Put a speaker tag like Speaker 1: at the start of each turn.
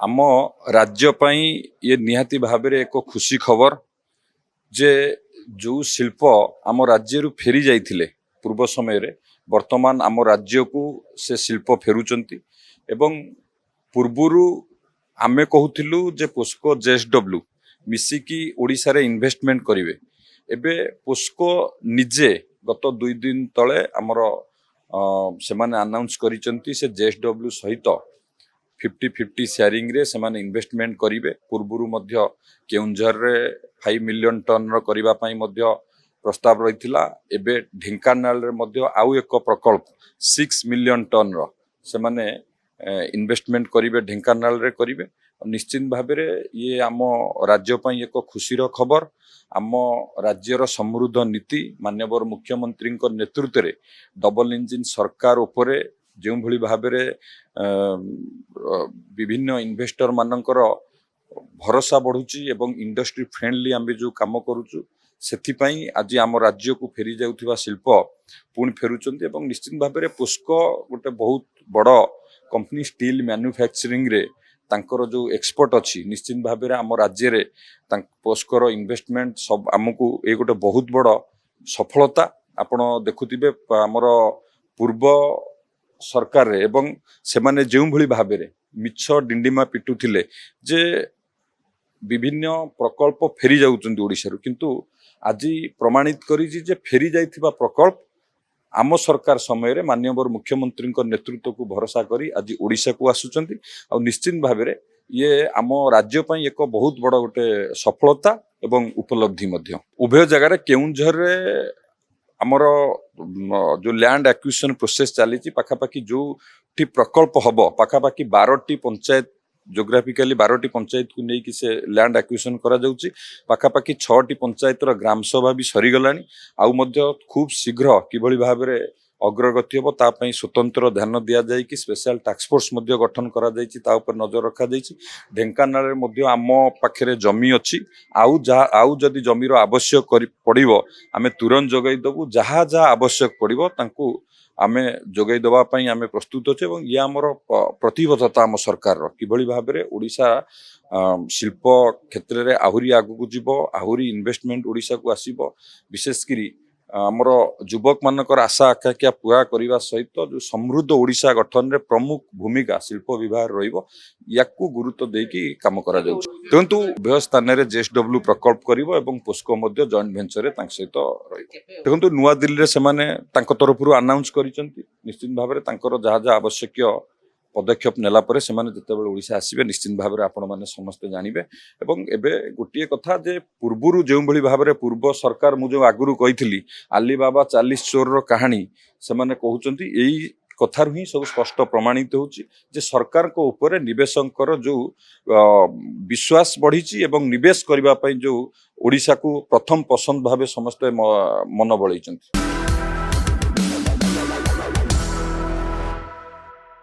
Speaker 1: आम राज्यपाई ये निहाती भाव में एक खुशी खबर जे जो शिल्प आम राज्य फेरी जाइथिले पूर्व समय रे वर्तमान आम राज्य को से शिल्प फेरुचंती एवं पूर्वरु आमे कहूथिलु जे पोस्को जेएसडब्ल्यू मिसिकी ओडिशा रे इन्वेस्टमेंट करिवे एबे पोस्को निजे गत 2 दिन तले आमर से माने अनाउंस करिसंती से जेएसडब्ल्यू सहित 50-50 शेयरिंग रे से माने इन्वेस्टमेंट करिवे पूर्वरु मध्य केउंझर रे 5 मिलियन टन रो करिवा पई मध्य प्रस्ताव रहिथिला एबे ढेंकानाल रे मध्य आउ एक प्रकल्प 6 मिलियन टन रो से माने इन्वेस्टमेंट करिवे ढेंकानाल रे करिवे निश्चित भाव ये आम राज्य पई एक खुशीर खबर आम राज्यर समृद्ध नीति माननीय मुख्यमंत्री नेतृत्व रे डबल इंजिन सरकार उपरे जो भली भाव विभिन्न इन्वेस्टर मानकर भरोसा बढ़ुची एवं इंडस्ट्री फ्रेंडली आम जो काम करूचु सेथिपाई आज आम राज्य को फेरी जाउथिबा शिल्प पुणी फेरुचंती एवं निश्चित भाव में पोस्को गोटे बहुत बड़ कंपनी स्टील मैन्युफैक्चरिंग रे तांकर जो एक्सपर्ट अच्छी निश्चित भाव में आम राज्य रे पोस्कोर इन्वेस्टमेंट सब आमको ये गोटे बहुत बड़ सफलता आपण देखुथिबे आमर पूर्व सरकार रे एवं से माने जो भली भाव में मिछ डिंडिमा पिटुथिले जे विभिन्न प्रकल्प फेरी जाउचंती ओडिसा किंतु आज प्रमाणित करी जे फेरी जाइथिबा प्रकल्प आम सरकार समय रे माननीय मुख्यमंत्री नेतृत्व को भरोसा करी आज ओडिशा को आसुचंती आ निश्चित भाव में ये आम राज्य पई एक बहुत बड़ गोटे सफलता एवं उपलब्धि मध्य उभय जगार केउंझर रे आमर जो लैंड एक्विजिशन प्रोसेस चली पाखापाखि जो टी प्रकल्प हम पाखापाखि 12टी पंचायत जोग्राफिकाली 12टी पंचायत को लेकिन से लैंड एक्विजिशन करा जाउची पाखापाखि 6टी पंचायत रो ग्राम सभा भी सरी गलानी आउ मध्य खूब शीघ्र किभली भाव में अग्रगति हम तापाई स्वतंत्र ध्यान दिया जाए कि स्पेशल टास्क फोर्स मध्य गठन करा जायछि ता ऊपर नजर रखा जायछि ढेंकानाल रे मध्य आम पाखरे जमी अछि आउ जदि जमीर आवश्यक पड़िबो आमे तुरंत जोगाई दबु जहाँ जहाँ आवश्यक पड़िबो तांकु आमे जोगाई दबा पई आमे प्रस्तुत अछि एवं ये हमर प्रतिबद्धता आम सरकार रो किभली भाव में ओडिशा शिल्प क्षेत्र रे आहुरी आगु को जीवो आहुरी इन्वेस्टमेंट ओडिशा को आसीबो विशेष करी आमर युवक मानकर आशा आकांक्षा पूरा करने सहित जो समृद्ध ओडिशा गठन रे प्रमुख भूमिका शिल्प विभाग रहिबो याकू गुरुत्व देकी काम करा जाउछ किंतु उभय स्थान रे जेएसडब्ल्यू प्रकल्प करिवो एवं पोस्को मध्य जॉइंट वेंचर रे तांक सहित रहिबो देखंतु नुआ दिल्ली रे से माने तांक तरफरु अनाउंस करिसंती निश्चित भाव रे तांकर जहा जहा आवश्यक पदक्षेप नेला परे से माने जतेबेले ओडिशा आसीबे निश्चित भाव में आपण माने समस्त जानिबे एवं एबे गोटिए कथा जे पूर्वरु जो भली भाव में पूर्व सरकार मु जो आगुरु कहिथिली अलीबाबा 40 चोर रो कहानी से माने कहउचंती एई कथार ही सब स्पष्ट प्रमाणित होउची जे सरकार को ऊपर निवेशकर जो विश्वास बढ़ीची एवं निवेश करबा पई जो ओडिशा को प्रथम पसंद भावे समस्त मन बळैचंती।